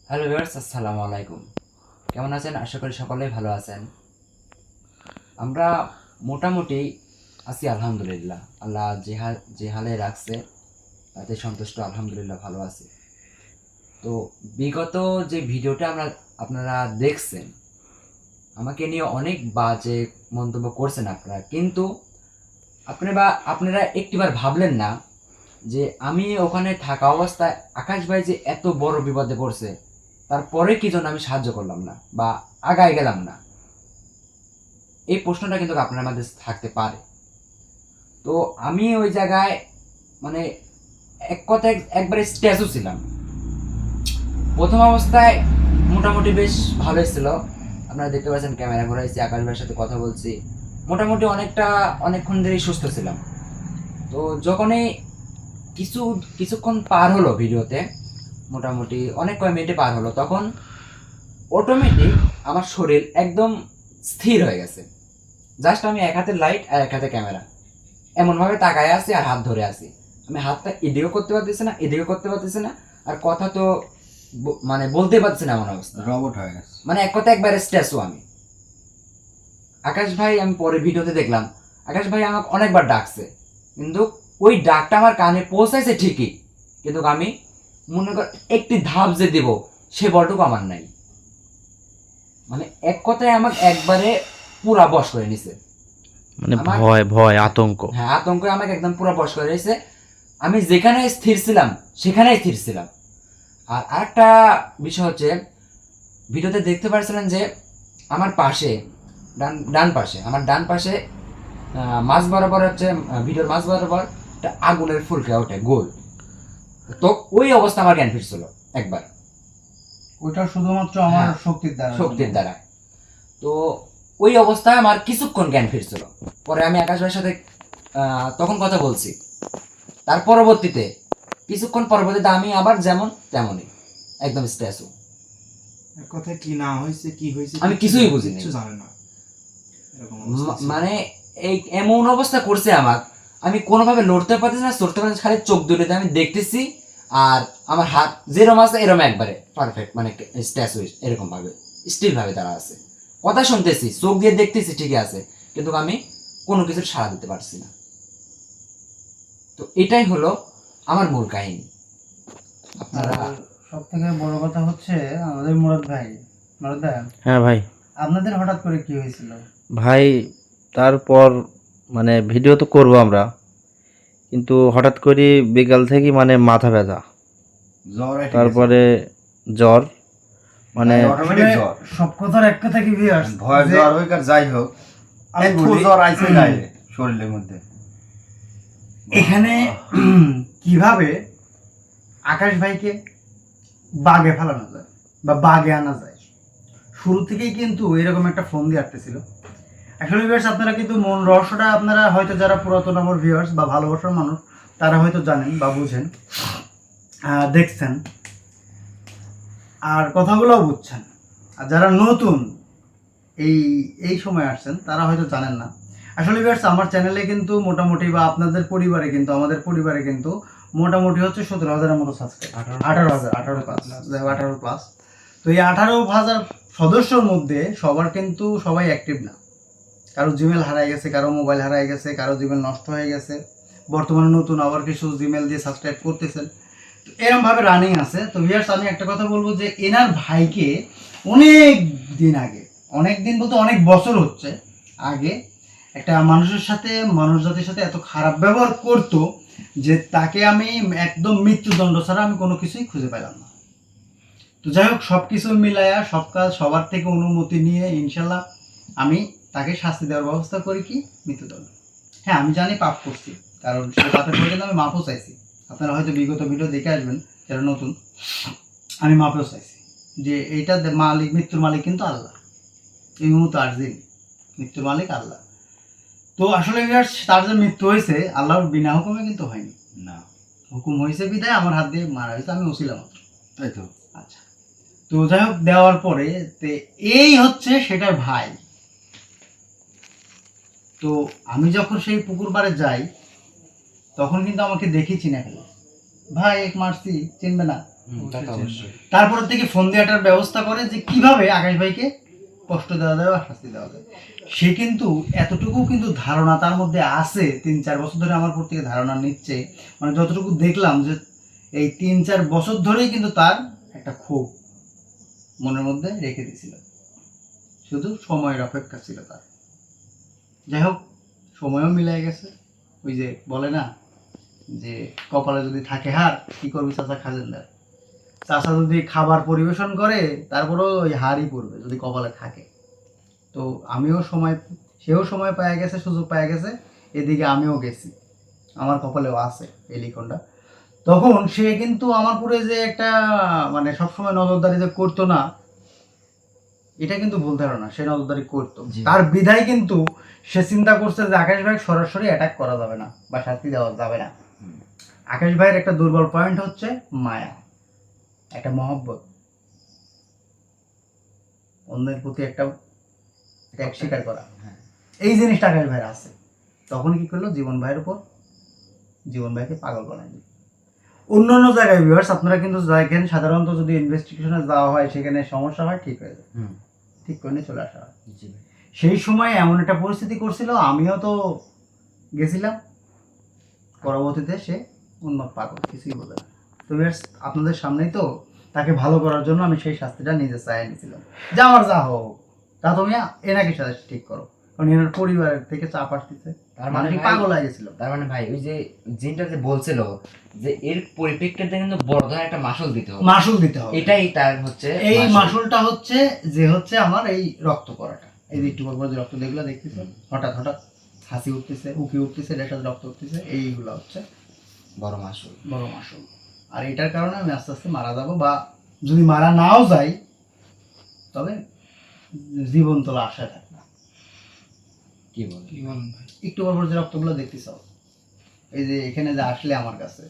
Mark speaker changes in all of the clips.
Speaker 1: Hello viewers, আসসালামু আলাইকুম। কেমন আছেন? আশা করি সকলেই ভালো আছেন। আমরা মোটামুটি আছি আলহামদুলিল্লাহ। আল্লাহ যে হালে রাখছে তাতে সন্তুষ্ট, আলহামদুলিল্লাহ ভালো আছি। তো বিগত যে ভিডিওটা আপনারা দেখছেন, আমাকে নিয়ে অনেক বাজে মন্তব্য করছেন আপনারা, কিন্তু আপনারা একটিবার ভাবলেন না যে আমি ওখানে থাকা অবস্থায় আকাশ ভাই যে এত বড় বিপদে পড়ছে, তারপরে কি জন্য আমি সাহায্য করলাম না বা আগায় গেলাম না? এই প্রশ্নটা কিন্তু আপনার মধ্যে থাকতে পারে। তো আমি ওই জায়গায় মানে এক কথায় একবারে স্ট্যাচু ছিলাম। প্রথম অবস্থায় মোটামুটি বেশ ভালোই ছিল। আপনারা দেখতে পাচ্ছেন, ক্যামেরা ঘোরাইছি, আকাশ ভাইয়ের সাথে কথা বলছি, মোটামুটি অনেকক্ষণ ধরেই সুস্থ ছিলাম। তো যখনই কিছুক্ষণ পার হলো ভিডিওতে, মোটামুটি অনেক কয় মিনিটে পার হলো, তখন অটোমেটিক আমার শরীর একদম স্থির হয়ে গেছে। জাস্ট আমি এক হাতে লাইট আর এক হাতে ক্যামেরা, এমনভাবে তাকায় আছি আর হাত ধরে আছি। আমি হাতটা এদিকেও করতে পারতেছি না, এদিকেও করতে পারতেছি না, আর কথা তো মানে বলতে পারছি না, এমন অবস্থা।
Speaker 2: রবট হয়ে গেছে।
Speaker 1: মানে এক কথা একবারে স্ট্যাচু আমি। আকাশ ভাই, আমি পরে ভিডিওতে দেখলাম, আকাশ ভাই আমাকে অনেকবার ডাকছে, কিন্তু ওই ডাকটা আমার কানে পৌঁছাইছে ঠিকই, কিন্তু আমি মনে কর একটি ধাপ যে দেব সে বলটুকু আমার নাই। মানে এক কথায় আমাকে একবারে পুরা বশ করে নিছে।
Speaker 3: মানে ভয় ভয় আতঙ্ক।
Speaker 1: হ্যাঁ, আতঙ্ক আমাকে একদম পুরো বশ করে দিয়েছে। আমি যেখানে স্থির ছিলাম সেখানেই স্থির ছিলাম। আর আরেকটা বিষয় হচ্ছে, ভিডিওতে দেখতে পাচ্ছিলেন যে আমার পাশে ডান পাশে, আমার ডান পাশে মাঝ বরাবর হচ্ছে, ভিডিওর মাঝ বরাবর একটা আগুনের ফুলকা ওঠে গোল। তো ওই অবস্থা আমার জ্ঞান ফিরছিল একবার,
Speaker 2: ওটা শুধুমাত্র আমার
Speaker 1: হ্যাঁ,
Speaker 2: শক্তির দ্বারা।
Speaker 1: তো ওই অবস্থায় আমার কিছুক্ষণ জ্ঞান ফিরছিল। পরে আমি আকাশ ভাইয়ের সাথে তখন কথা বলছি। তার পরবর্তীতে কিছুক্ষণ পরবর্তীতে আমি আবার যেমন তেমনই একদম স্ট্যাচু।
Speaker 2: এক কথায় কি না হয়েছে কি হয়েছে
Speaker 1: আমি কিছুই বুঝিনি,
Speaker 2: কিছু জানে না, এরকম অবস্থা ছিল।
Speaker 1: মানে এই এমন অবস্থা করছে আমার, আমি কোনোভাবে লড়তে পারতেছি না, চড়তে পারতেছি, খালি চোখ দুটোতে আমি দেখতেছি। আর আমার হাত যেরকম আছে এরকম একবারে পারফেক্ট, মানে স্ট্যাচু এরকম ভাবে স্টিল ভাবে তারা আছে। কথা শুনতেছি, চোখ দিয়ে দেখতেছি ঠিকই আছে, কিন্তু আমি কোনো কিছুর সাড়া দিতে পারছি না। তো এটাই হলো আমার মূল কাহিনী। আপনারা
Speaker 4: সব থেকে বড় কথা হচ্ছে আমাদের মুরাদ ভাই, মুরাদ ভাই,
Speaker 3: হ্যাঁ ভাই।
Speaker 4: আপনাদের হঠাৎ করে কি হয়েছিল?
Speaker 3: ভাই তারপর মানে ভিডিও তো করব আমরা, কিন্তু হঠাৎ করে বিকাল থেকে মানে মাথা ব্যথা,
Speaker 2: জ্বর
Speaker 3: তারপরে জ্বর, মানে
Speaker 2: অটোমেটিক জ্বর,
Speaker 4: সব কথার এক কথা কি ভিউয়ার্স,
Speaker 2: ভয় জ্বর হোক আর যাই হোক,
Speaker 4: আমি
Speaker 2: একটু
Speaker 4: বলি,
Speaker 2: জ্বর আইছে গায়ে শরীরের মধ্যে।
Speaker 4: এখানে কিভাবে আকাশ ভাইকে বাগে ফেলানো যায় বা বাগে আনা যায়, শুরু থেকেই কিন্তু এরকম একটা ফোন দিয়ে আসতেছিল। আসলে ভিউয়ার্স, আপনারা কিন্তু মূল রহস্যটা আপনারা হয়তো যারা পুরাতন আমার ভিউয়ার্স বা ভালোবাসার মানুষ তারা হয়তো জানেন বা বুঝেন, দেখছেন, আর কথাগুলোও বুঝছেন। আর যারা নতুন এই এই সময় আসছেন তারা হয়তো জানেন না। আসলে ভিউয়ার্স, আমার চ্যানেলে কিন্তু মোটামুটি বা আপনাদের পরিবারে কিন্তু আমাদের পরিবারে কিন্তু মোটামুটি হচ্ছে 17,000-এর মতো সাবস্ক্রাইব, 18 প্লাস। তো এই 18,000 সদস্যর মধ্যে সবাই অ্যাক্টিভ না। কারো জিমেল হারাই গেছে, কারো মোবাইল হারাই গেছে, কারো জিমেল নষ্ট হয়ে গেছে, বর্তমানে নতুন আবার কিছু জিমেল দিয়ে সাবস্ক্রাইব করতেছেন, এরকম ভাবে রানিং আছে। তো ভিউয়ার্স, আমি একটা কথা বলবো যে এনার ভাইকে অনেক দিন বলতে অনেক বছর হচ্ছে আগে একটা মানুষ জাতির সাথে এত খারাপ ব্যবহার করতো যে তাকে আমি একদম মৃত্যুদণ্ড ছাড়া আমি কোনো কিছুই খুঁজে পেলাম না। তো যাই হোক, সব কিছু মিলায়া সব কাজ সবার থেকে অনুমতি নিয়ে ইনশাল্লাহ আমি তাকে শাস্তি দেওয়ার ব্যবস্থা করি, কি মৃত্যুদণ্ড। হ্যাঁ, আমি জানি পাপ করছি, কারণ সে পাপের পর্যন্ত আমি মাপও চাইছি। আপনারা হয়তো বিগত ভিডিও দেখে আসবেন যারা নতুন, আমি মাপেও চাইছি যে এইটা মৃত্যুর মালিক কিন্তু আল্লাহ, এই মুহূর্তে আর্জিন মৃত্যুর মালিক আল্লাহ। তো আসলে তার যে মৃত্যু হয়েছে আল্লাহর বিনা হুকুমে কিন্তু হয়নি,
Speaker 2: না,
Speaker 4: হুকুম হয়েছে বিদায় আমার হাত দিয়ে মারা হয়েছে, আমি ওসিলা মাত্র।
Speaker 2: তাই তো।
Speaker 4: আচ্ছা, তো যাই হোক, দেওয়ার পরে এই হচ্ছে সেটার ভাই। তো আমি যখন সেই পুকুর পাড়ে যাই তখন কিন্তু আমাকে দেখেই চিনে ফেলে, ভাই এক মারছি চিনবে না,
Speaker 1: তা তো অবশ্যই।
Speaker 4: তারপর থেকে ফোন দেওয়াটার ব্যবস্থা করে যে কিভাবে আকাশ ভাইকে কষ্ট দেওয়া যায় বা শাস্তি দেওয়া যায়। সে কিন্তু এতটুকু কিন্তু ধারণা তার মধ্যে আছে, 3-4 বছর ধরে আমার প্রতি ধারণা নিচ্ছে, মানে যতটুকু দেখলাম যে এই 3-4 বছর ধরেই কিন্তু তার একটা ক্ষোভ মনের মধ্যে রেখে দিয়েছিল, শুধু সময়ের অপেক্ষা ছিল তার। যাই হোক, সময়ও মিলে গেছে। ওই যে বলে না যে কপালে যদি থাকে হার, কি করবি চাচা খাজেন্দার। চাচা যদি খাবার পরিবেশন করে তারপরেও ওই হারই পড়বে যদি কপালে থাকে। তো আমিও সময়, সেও সময় পাওয়া গেছে, সুযোগ পাওয়া গেছে, এদিকে আমিও গেছি, আমার কপালেও আছে এই লিখনটা। তখন সে কিন্তু আমার পুরে যে একটা মানে সবসময় নজরদারি যে করতো না, এটা কিন্তু ভুল ধারণা, সে নজরদারি করতো।
Speaker 1: জি।
Speaker 4: তার বিধায় কিন্তু সে চিন্তা করছে যে আকাশ ভাই সরাসরি অ্যাটাক করা যাবে না বা শাস্তি দেওয়া যাবে না।
Speaker 1: হুম।
Speaker 4: আকাশ ভাইয়ের একটা দুর্বল পয়েন্ট হচ্ছে মায়া, একটা মহব্বত, অন্যের প্রতি একটা ত্যাগ স্বীকার করা।
Speaker 1: হ্যাঁ।
Speaker 4: এই জিনিসটা আকাশ ভাইয়ের আছে। তখন কি করলো, জীবন ভাইয়ের উপর, জীবন ভাইকে পাগল বানাই দিল। অন্য অন্য জায়গায় ভিউয়ার্স আপনারা কিন্তু দেখেন, সাধারণত যদি ইনভেস্টিগেশনে যাওয়া হয় সেখানে সমস্যা হয়, ঠিক হয়ে যায়,
Speaker 1: হুম।
Speaker 4: ঠিক করে নিয়ে চলে আসা হয়।
Speaker 1: জি ভাই।
Speaker 4: সেই সময় এমন একটা পরিস্থিতি করছিল, আমিও তো গেছিলাম, পরবর্তীতে সে উন্মাদ পাগল, কিছুই বলে না। তো ভিউয়ার্স আপনাদের সামনেই তো তাকে ভালো করার জন্য আমি সেই শাস্তিটা নিজে চাই নিয়েছিলাম, যা আমার যা হোক, তা তুমি এনাকে সাথে ঠিক করো, কারণ এনার পরিবারের থেকে চাপ আসতেছে,
Speaker 1: তার মানে
Speaker 4: মানসিক
Speaker 1: ভাই-
Speaker 4: পাগল হয়ে গেছিল।
Speaker 1: তার মানে ভাই ওই যে জিনটা যে বলছিল যে এর পরিপ্রেক্ষিতে কিন্তু বড় ধরনের একটা মাসুল দিতে হবে,
Speaker 4: মাসুল দিতে হবে।
Speaker 1: এটাই তার হচ্ছে
Speaker 4: এই
Speaker 1: মাসুল।
Speaker 4: মাসুলটা হচ্ছে যে হচ্ছে আমার এই রক্ত করাটা, এই যে একটু পর পর যে রক্ত দেখলো দেখতেছে, হঠাৎ হঠাৎ হাসি উঠতেছে, উকি উঠতেছে, এটার সাথে রক্ত উঠতেছে, এইগুলো হচ্ছে
Speaker 1: বড় মাসুল।
Speaker 4: বড় মাসুল। আর এটার কারণে আমি আস্তে আস্তে মারা যাব, বা যদি মারা নাও যাই তবে জীবন তোলা আশা থাকবে।
Speaker 1: কি বল?
Speaker 4: একটু পর পর যে রক্তগুলো দেখতেছ, এই যে এখানে যে আসলে আমার কাছে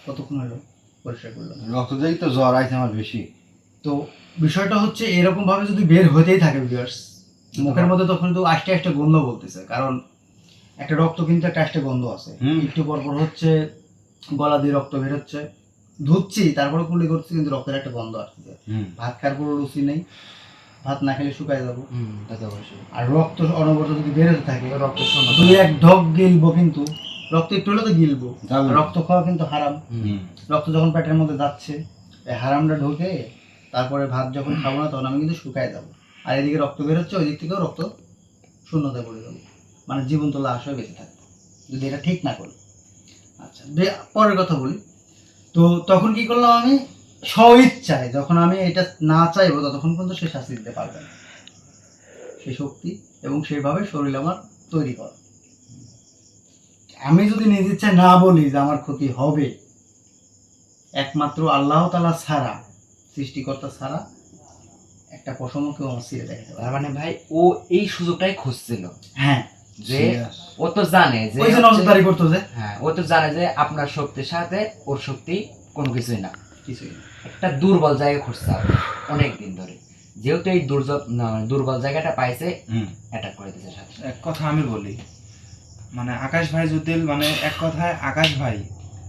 Speaker 4: কতক্ষণ হলো পরিষ্কার করলাম।
Speaker 2: রক্ত দেখি তো জ্বর আইছে আমার বেশি।
Speaker 4: তো বিষয়টা হচ্ছে এরকম ভাবে যদি বের হতেই থাকে ভিউয়ার্স, মুখের মধ্যে তখন তো আষ্টে আষ্টে গন্ধ বলতেছে, কারণ একটা রক্ত কিন্তু একটা আষ্টে গন্ধ আছে।
Speaker 2: হুম।
Speaker 4: একটু পর পর হচ্ছে গলা দিয়ে রক্ত বের হচ্ছে, ধুচ্ছি তারপরে কুলি করছি, কিন্তু রক্তের একটা গন্ধ আসছে। ভাত খাওয়ার কোনো রুচি নেই, ভাত না খেলে শুকায় যাবো।
Speaker 1: তা তো অবশ্যই।
Speaker 4: আর রক্ত অনবরত যদি বেরোতে থাকে,
Speaker 1: রক্ত শূন্য।
Speaker 4: দুই এক ঢক গিলবো, কিন্তু রক্ত একটু হলে তো গিলবো,
Speaker 2: যাবে।
Speaker 4: রক্ত খাওয়া কিন্তু হারাম।
Speaker 1: হুম।
Speaker 4: রক্ত যখন পেটের মধ্যে যাচ্ছে, এই হারামটা ঢোকে, তারপরে ভাত যখন খাবো না তখন আমি কিন্তু শুকায় যাবো, আর এদিকে রক্ত বেরোচ্ছে, ওই দিক থেকেও রক্ত শূন্যতায় পড়ে যাবো, মানে জীবন তোলা আশায় বেঁচে থাকবো যদি এটা ঠিক না করি। আচ্ছা, পরের কথা বলি। তো তখন কি করলাম আমি, স্বইচ্ছায়, যখন আমি এটা না চাইবো ততক্ষণ পর্যন্ত সে শাস্তি দিতে পারবে না, সেই শক্তি এবং সেইভাবে শরীর আমার তৈরি করা। আমি যদি নিজের ইচ্ছায় না বলি যে আমার ক্ষতি হবে, একমাত্র আল্লাহ তাআলা ছাড়া, সৃষ্টিকর্তা ছাড়া একটা পশমকেও আমার ছিঁড়ে দেখাতে পারে।
Speaker 1: তার মানে ভাই ও এই সুযোগটাই খুঁজছিল
Speaker 4: হ্যাঁ,
Speaker 1: যে ও তো জানে যে
Speaker 4: ওই যে নজরদারি করতো যে,
Speaker 1: হ্যাঁ, ও তো জানে যে আপনার শক্তির সাথে ওর শক্তি কোনো কিছুই না।
Speaker 4: কিছুই না।
Speaker 1: একটা দুর্বল জায়গা খুঁজতে হবে অনেক দিন ধরে, যেহেতু এই দুর্বল জায়গাটা পাইছে, অ্যাটাক করে দিতে সাথে সাথে।
Speaker 5: এক কথা আমি বলি, মানে আকাশ ভাই যদি মানে এক কথায় আকাশ ভাই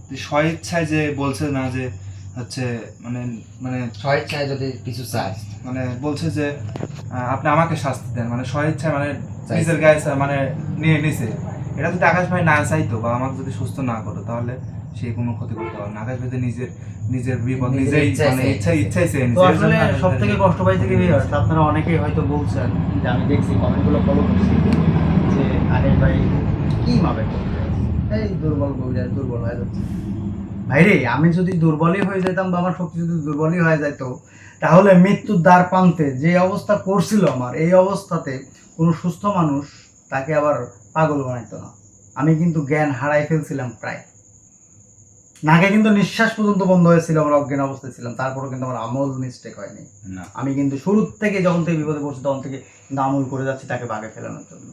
Speaker 5: যে স্বইচ্ছায় যে বলছে না যে হচ্ছে মানে মানে
Speaker 1: স্বেচ্ছায় যদি কিছু চায়,
Speaker 5: মানে বলছে যে আপনি আমাকে শাস্তি দেন, মানে স্বইচ্ছায় মানে
Speaker 1: চাইছে।
Speaker 5: নিজের গায়ে মানে নিয়ে নিছে, এটা যদি আকাশ ভাই না চাইতো বা আমাকে যদি সুস্থ না করতো তাহলে সে কোনো ক্ষতি করতে পারবে না। আকাশ ভাই তো নিজের বিপদ
Speaker 1: নিজের
Speaker 5: নিজেই
Speaker 1: ইচ্ছায়
Speaker 5: মানে
Speaker 1: চেয়েছে।
Speaker 5: ইচ্ছাই চেয়ে
Speaker 4: তো
Speaker 5: নিছে। এর
Speaker 4: আসলে
Speaker 5: জন্য আকাশ
Speaker 4: সব
Speaker 5: ভাই-
Speaker 4: থেকে কষ্ট পাইছে কি ভিউয়ার্স, আপনারা অনেকেই হয়তো বলছেন যে, আমি দেখছি কমেন্টগুলো ফলো করছি, যে আকাশ ভাই কি মাবে করতে, এই দুর্বল কবিরা দুর্বল হয়ে যাচ্ছে। ভাইরে, আমি যদি দুর্বলই হয়ে যেতাম বা আমার শক্তি যদি দুর্বলই হয়ে যেত, তাহলে মৃত্যুর দ্বার প্রান্তে যে অবস্থা করছিল আমার, এই অবস্থাতে কোনো সুস্থ মানুষ তাকে আবার পাগল বানাইতো না। আমি কিন্তু জ্ঞান হারাই ফেলছিলাম প্রায়, নাকে কিন্তু নিঃশ্বাস পর্যন্ত বন্ধ হয়েছিল, আমার অজ্ঞান অবস্থায় ছিলাম, তারপরেও কিন্তু আমার আমল মিস্টেক হয়নি।
Speaker 2: না।
Speaker 4: আমি কিন্তু শুরু থেকে, যখন থেকে বিপদে পড়ছি তখন থেকে কিন্তু আমল করে যাচ্ছি তাকে বাগে ফেলানোর জন্য।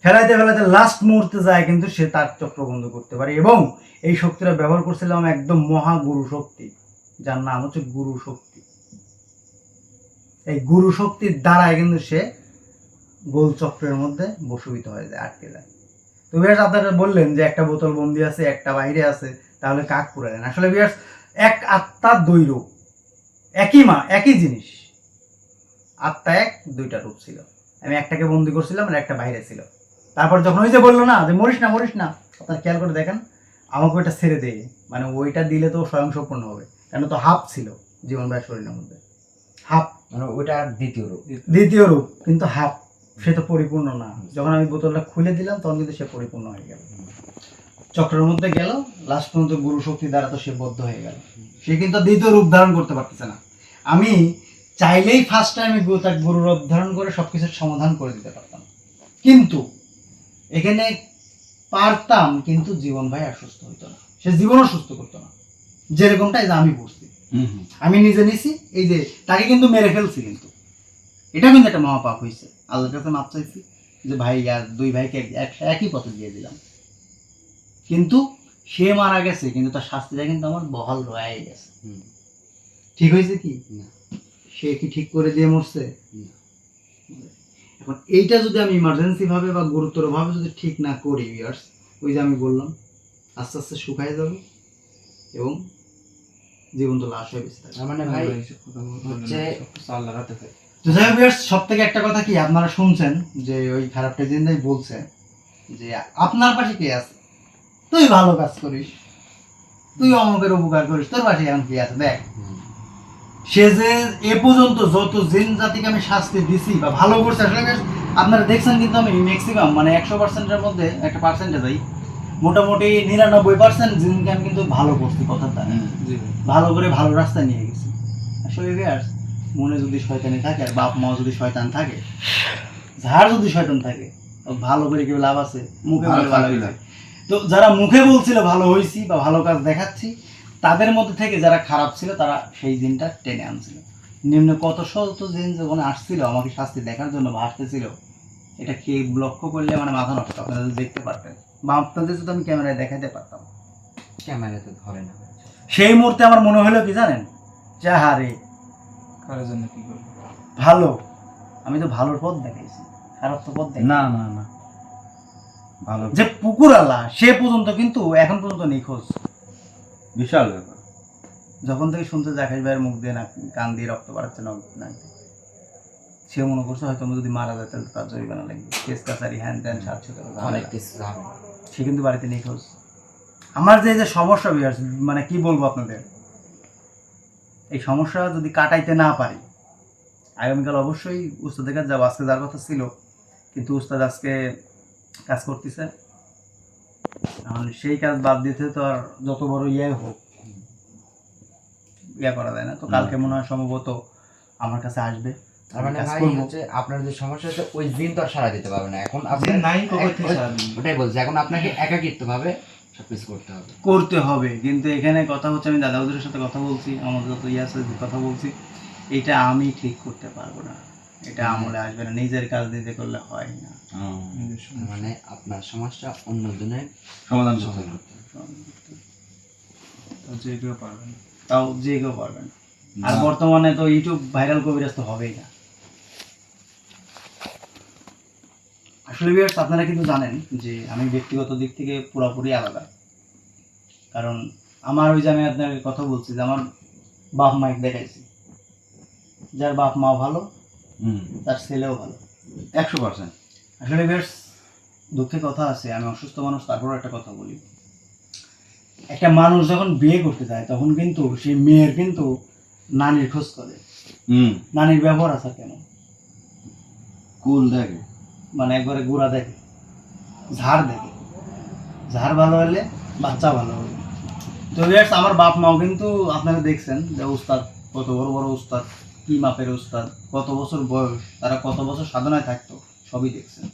Speaker 4: ফেলাইতে ফেলাইতে লাস্ট মুহূর্তে যায় কিন্তু সে তার চক্র বন্ধ করতে পারে, এবং এই শক্তিটা ব্যবহার করছিলাম একদম মহাগুরু শক্তি, যার নাম হচ্ছে গুরু শক্তি। এই গুরু শক্তির দ্বারাই কিন্তু সে গোল চক্রের মধ্যে বশীভূত হয়ে যায়, আটকে যায়। তো বিয়ার্স, আপনারা বললেন যে একটা বোতল বন্দি আছে, একটা বাইরে আছে, তাহলে কাক পুরালেন। আসলে বিয়ার্স, এক আত্মা দুই রূপ, একই জিনিস। আত্মা এক, দুইটা রূপ ছিল। আমি একটাকে বন্দি করছিলাম আর একটা বাইরে ছিল। তারপর যখন ওই যে বললো না যে মরিস না মরিস না, আপনার খেয়াল করে দেখেন আমাকে ওইটা ছেড়ে দেয়, মানে ওইটা দিলে তো স্বয়ং সম্পূর্ণ হবে, কেন তো হাফ ছিল জীবন ভাইয়ের শরীরের মধ্যে, হাফ
Speaker 1: মানে ওটা দ্বিতীয় রূপ।
Speaker 4: দ্বিতীয় রূপ, কিন্তু হাফ, সে তো পরিপূর্ণ না। যখন আমি বোতলটা খুলে দিলাম তখন কিন্তু সে পরিপূর্ণ হয়ে গেল, চক্রের মধ্যে গেল, লাস্ট পর্যন্ত গুরু শক্তি দ্বারা তো সে বদ্ধ হয়ে গেল। সে কিন্তু দ্বিতীয় রূপ ধারণ করতে পারতেছে না। আমি চাইলেই ফার্স্ট টাইমে তার গুরু রূপ ধারণ করে সবকিছুর সমাধান করে দিতে পারতাম, কিন্তু এখানে পারতাম, কিন্তু জীবন ভাই আর সুস্থ হইতো না, সে জীবনও সুস্থ করতো না। যেরকমটা এই যে আমি করছি, আমি নিজে নিছি, এই যে তাকে কিন্তু মেরে ফেলছি, কিন্তু এটা কিন্তু একটা মহাপাপ হয়েছে। আল্লাহর কাছে মাপ চাইছি যে ভাই আর দুই ভাইকে একই পথে দিয়ে দিলাম, কিন্তু সে মারা গেছে, কিন্তু তার শাস্তিটা কিন্তু আমার বহাল রয়ে গেছে। ঠিক হয়েছে কি? সে কি ঠিক করে দিয়ে মরছে? এখন এইটা যদি আমি ইমার্জেন্সি ভাবে বা গুরুতর ভাবে যদি ঠিক না করি ভিউয়ার্স, ওই যে আমি বললাম আস্তে আস্তে শুকায় যাবে এবং জীবন তো লাশ হয়ে বেঁচে থাকবে।
Speaker 1: তার মানে ভাই হচ্ছে
Speaker 5: আল্লাহর হাতে থাকে।
Speaker 4: তো যাই হোক ভিউয়ার্স, সব থেকে একটা কথা কি আপনারা শুনছেন যে ওই খারাপ প্রেসিডেন্টই বলছে যে আপনার পাশে কে আছে, তুই ভালো কাজ করিস, তুই অমুকের উপকার করিস, তোর পাশে এখন কি আছে দেখ। সে যে এ পর্যন্ত যত জিন জাতিকে আমি শাস্তি দিছি বা ভালো করছে, আসলে আপনারা দেখছেন কিন্তু আমি ম্যাক্সিমাম মানে 100%-এর মধ্যে একটা পার্সেন্টেজ মোটামুটি 99% জিনকে আমি কিন্তু ভালো করছি, কথার দ্বারা ভালো করে ভালো রাস্তায় নিয়ে গেছি। আসলে ভিউয়ার্স, মনে যদি শয়তানি থাকে আর বাপ মা যদি শয়তান থাকে, যার যদি শয়তান থাকে, ভালো করে কেউ লাভ আছে? মুখে বলে ভালো হয়েছে। তো যারা মুখে বলছিল ভালো হয়েছি বা ভালো কাজ দেখাচ্ছি, তাদের মধ্যে থেকে যারা খারাপ ছিল তারা সেই দিনটা টেনে আনছিল। নিম্ন কত শত দিন যখন আসছিল আমাকে শাস্তি দেখার জন্য ভাসতেছিল, এটা কে লক্ষ্য করলে মানে মাথা নষ্ট, আপনারা যদি দেখতে পারতেন বা আপনাদের যদি আমি ক্যামেরায় দেখাতে পারতাম।
Speaker 1: ক্যামেরাতে ধরে না।
Speaker 4: সেই মুহূর্তে আমার মনে হলো কি জানেন, যে হারে
Speaker 5: কারোর জন্য কি করবো,
Speaker 4: ভালো, আমি তো ভালোর পথ দেখাইছি, খারাপ তো পথ দেখাই
Speaker 2: না না না, ভালো,
Speaker 4: যে পুকুর আল্লাহ সে পর্যন্ত কিন্তু এখন পর্যন্ত নিখোঁজ।
Speaker 2: বিশাল ব্যাপার।
Speaker 4: যখন থেকে শুনতে যে আকাশ ভাইয়ের মুখ দিয়ে না কান দিয়ে রক্ত বাড়াচ্ছে না, সে মনে করছে হয়তো আমি যদি মারা যায় তাহলে তার জরিমানা লাগবে, কেস কাছারি হ্যান ত্যান 700
Speaker 1: অনেক কিছু হবে।
Speaker 4: সে কিন্তু বাড়িতে নিখোঁজ। আমার যে যে সমস্যা বিয়ার্স, মানে কি বলবো আপনাদের, এই সমস্যা যদি কাটাইতে না পারি, আগামীকাল অবশ্যই উস্তাদের কাছে যাবো। আজকে যার কথা ছিল, কিন্তু উস্তাদ আজকে কাজ করতেছে, এখন সেই কাজ বাদ দিতে তো আর যত বড় হোক করা যায় না। তো কালকে মনে হয় সম্ভবত আমার কাছে আসবে।
Speaker 1: তার মানে
Speaker 4: কাজ
Speaker 1: ভাই
Speaker 4: করবো।
Speaker 1: হচ্ছে আপনার যে সমস্যা হচ্ছে ওই জিন তো আর সারা দিতে পারবে না। এখন আপনি
Speaker 5: জিন নাই কখন থেকে সারা দিবে?
Speaker 1: ওটাই বলছি, এখন আপনাকে একাকিত্ব ভাবে সবকিছু করতে হবে।
Speaker 4: কিন্তু এখানে কথা হচ্ছে, আমি দাদা ওদের সাথে কথা বলছি, আমাদের যত আছে কথা বলছি, এটা আমি ঠিক করতে পারবো না, এটা আমলে আসবে না, নিজের কাজ নিজে করলে হয় না।
Speaker 1: তার মানে আপনার সমস্যা অন্যজনের
Speaker 2: সমাধান
Speaker 1: সমাধান
Speaker 2: করতে
Speaker 1: করতে হবে।
Speaker 5: যে কেউ পারবে না।
Speaker 4: তাও যে কেউ পারবেন। আর বর্তমানে তো ইউটিউব ভাইরাল কবিরাজ তো হবেই না। আসলে ভিউয়ার্স, আপনারা কিন্তু জানেন যে আমি ব্যক্তিগত দিক থেকে পুরোপুরি আলাদা। কারণ আমার ওই যে আমি আপনাকে কথা বলছি যে আমার বাপ মাকে দেখাইছি, যার বাপ মা ভালো তার ছেলেও ভালো,
Speaker 2: 100%।
Speaker 4: আসলে ভিউয়ার্স, দুঃখের কথা আছে, আমি অসুস্থ মানুষ, তারপর একটা কথা বলি, একটা মানুষ যখন বিয়ে করতে যায় তখন কিন্তু সেই মেয়ের কিন্তু নানির খোঁজ করে, নানির ব্যবহার আছে কেন,
Speaker 2: কুল দেখে,
Speaker 4: মানে একবারে গোড়া দেখে, ঝাড় দেখে, ঝাড় ভালো হলে বাচ্চা ভালো হবে। তো ভিউয়ার্স, আমার বাপ মাও কিন্তু আপনারা দেখছেন যে উস্তাদ, কত বড় বড় উস্তাদ, কি মাপের উস্তাদ, কত বছর বয়স, তারা কত বছর সাধনায় থাকতো, সবই দেখছেন।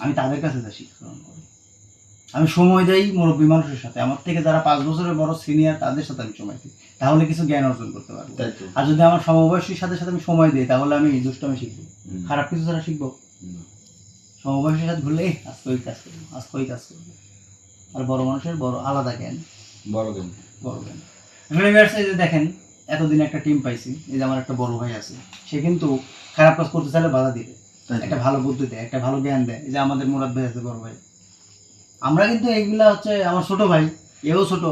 Speaker 4: আমি তাদের কাছে যা শিক্ষা গ্রহণ করি, আমি সময় দেই মুরব্বী মানুষের সাথে, আমার থেকে যারা 5 বছরের বড় সিনিয়র তাদের সাথে আমি সময় দিই, তাহলে কিছু জ্ঞান অর্জন করতে পারবো।
Speaker 2: তাই তো।
Speaker 4: আর যদি আমার সমবয়সীর সাথে সাথে আমি সময় দিই, তাহলে আমি দুষ্টমি শিখবো, খারাপ কিছু ছাড়া শিখবো। সমবয়সীর সাথে ঘুরলে আজকে ওই কাজ করবো, আজকে ওই কাজ করবো। আর বড় মানুষের বড় আলাদা জ্ঞান,
Speaker 2: বড় দিন
Speaker 4: বড় জ্ঞান। আসলে ভিউয়ার্স, এই যে দেখেন এতদিন একটা টিম পাইছি, এই যে আমার একটা বড় ভাই আছে, সে কিন্তু খারাপ কাজ করতে চাইলে বাধা দিবে, একটা ভালো বুদ্ধি দেয়, একটা ভালো জ্ঞান দেয়। এই যে আমাদের মুরাদ ভাই আছে, বড় ভাই, আমরা কিন্তু এইগুলা হচ্ছে আমার ছোট ভাই, এও ছোট,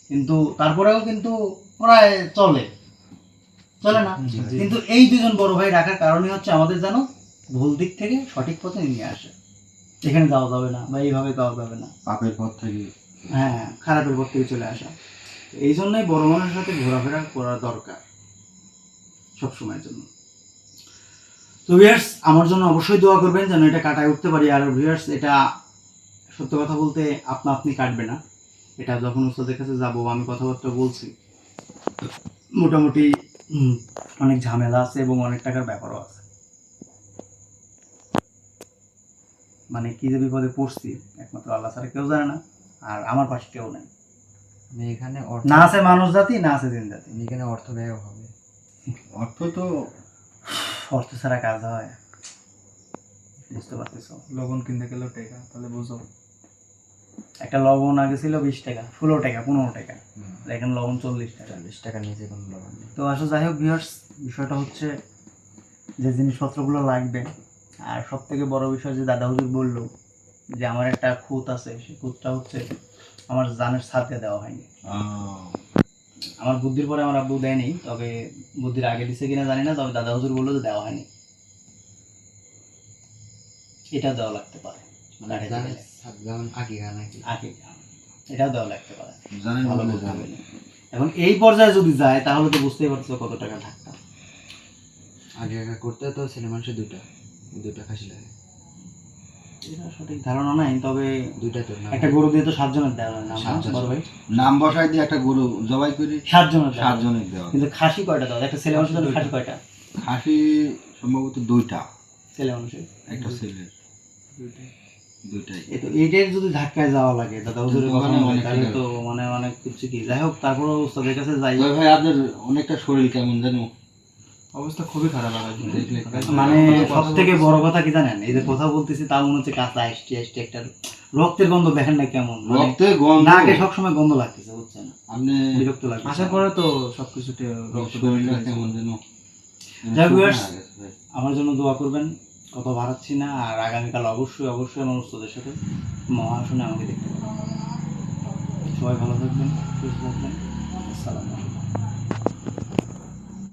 Speaker 4: কিন্তু তারপরেও কিন্তু প্রায় চলে না।
Speaker 5: জি, জি।
Speaker 4: কিন্তু এই দুজন বড় ভাই রাখার কারণই হচ্ছে আমাদের যেন ভুল দিক থেকে সঠিক পথে নিয়ে আসে। এখানে যাওয়া যাবে না বা এইভাবে যাওয়া যাবে না,
Speaker 2: পাপের পথ থেকে
Speaker 4: হ্যাঁ, খারাপের পথ থেকে চলে আসা। এই জন্যই বড় মানুষের সাথে ঘোরাফেরা করা দরকার সব সময়ের জন্য। তো ভিউয়ার্স, আমার জন্য অবশ্যই দোয়া করবেন যেন এটা কাটায় উঠতে পারি। আর ভিউয়ার্স, এটা সত্য কথা বলতে আপনি কাটবে না। এটা যখন উস্তাদের কাছে যাবো, আমি কথাবার্তা বলছি, মোটামুটি অনেক ঝামেলা আছে এবং অনেক টাকার ব্যাপারও আছে। মানে কি যে বিপদে পড়ছি একমাত্র আল্লাহ ছাড়া কেউ জানে না, আর আমার পাশে কেউ নেই।
Speaker 1: মানে এখানে
Speaker 4: না আছে মানুষ জাতি, না আছে জিন জাতি।
Speaker 1: এখানে অর্থ ব্যয় হবে।
Speaker 2: অর্থ তো
Speaker 4: অর্থ ছাড়া কাজ হয়, বুঝতে পারতেছ।
Speaker 5: লবণ কিনতে গেলেও টাকা, তাহলে বুঝো।
Speaker 4: একটা লবণ আগে ছিল 20 টাকা, 16 টাকা, 15 টাকা, এখন লবণ 40 টাকা।
Speaker 1: 40 টাকার নিচে কোনো লবণ নেই।
Speaker 4: তো আসলে যাই হোক ভিউয়ার্স, বিষয়টা হচ্ছে যে জিনিসপত্রগুলো লাগবে। আর সব থেকে বড় বিষয় যে দাদা হুজুর বললো যে আমার একটা খুঁত আছে, সেই খুঁতটা হচ্ছে আমার জানের সাথে দেওয়া হয়নি। আমার বুদ্ধির পরে আমার আব্বু দেয়নি, তবে বুদ্ধির আগে দিছে কিনা জানি না, তবে দাদা হুজুর বললো যে দেওয়া হয়নি। এটা দেওয়া লাগতে পারে,
Speaker 1: মানে যেমন আকিকা নাকি
Speaker 4: আগে এটাও দেওয়া লাগতে পারে।
Speaker 2: জানেন
Speaker 4: ভালো
Speaker 2: বলে
Speaker 4: বলতে
Speaker 2: জানেন।
Speaker 4: হবে না। এখন এই পর্যায়ে যদি যায় তাহলে তো বুঝতেই পারছো কত টাকা ধাক্কা।
Speaker 1: আগে করতে তো ছেলে মানুষের দুইটা খাসি লাগে।
Speaker 4: এটা সঠিক ধারণা নাই, তবে
Speaker 1: দুইটা তো না,
Speaker 4: একটা গরু দিয়ে তো 7 জনের দেওয়া হয় না,
Speaker 1: 7 জন।
Speaker 4: বড় ভাই?
Speaker 2: নাম বসাই দিয়ে একটা গরু জবাই করে
Speaker 4: 7 জনের দেওয়া হয়।
Speaker 2: 7 জনের দেওয়া।
Speaker 4: কিন্তু খাসি কয়টা দেওয়া হয়? একটা ছেলে মানুষের জন্য খাসি কয়টা?
Speaker 2: খাসি সম্ভবত 2টা,
Speaker 4: ছেলে মানুষের
Speaker 2: একটা ছেলের 2টাই।
Speaker 4: এটার যদি ধাক্কায় যাওয়া লাগে দাদা হুজুরের কথা
Speaker 2: ওখানে
Speaker 4: মনে,
Speaker 2: অনেক
Speaker 4: তাহলে
Speaker 2: টাকা।
Speaker 4: তো মানে অনেক কিছু কি। যাই হোক, তারপরে উস্তাদের কাছে যাই।
Speaker 2: তবে ভাই আপনার অনেকটা শরীর কেমন জানো?
Speaker 5: অবস্থা খুবই খারাপ আকাশ ভাই।
Speaker 2: দেখলে
Speaker 4: মানে সব থেকে বড় কথা কি জানেন, এই যে কথা বলতেছি তা মনে হচ্ছে কাঁচা আসছি একটা রক্তের গন্ধ, দেখেন না কেমন, মানে
Speaker 2: রক্তে গন্ধ।
Speaker 4: নাকে সবসময় গন্ধ লাগতেছে, বুঝছেন?
Speaker 2: আপনি
Speaker 4: বিরক্ত লাগছে।
Speaker 5: আসার পরে তো সবকিছু
Speaker 2: শরীরটা কেমন জানো?
Speaker 4: যাই হোক,
Speaker 2: শুকনো
Speaker 4: viewers,
Speaker 2: হয়ে গেছে ভাই।
Speaker 4: আমার জন্য দোয়া করবেন, কথা বাড়াচ্ছি না। আর আগামীকাল অবশ্যই আমার উস্তাদের সাথে মহাশনে আমাকে দেখতে পাবেন। সবাই ভালো থাকবেন, সুস্থ থাকবেন। আসসালামু আলাইকুম।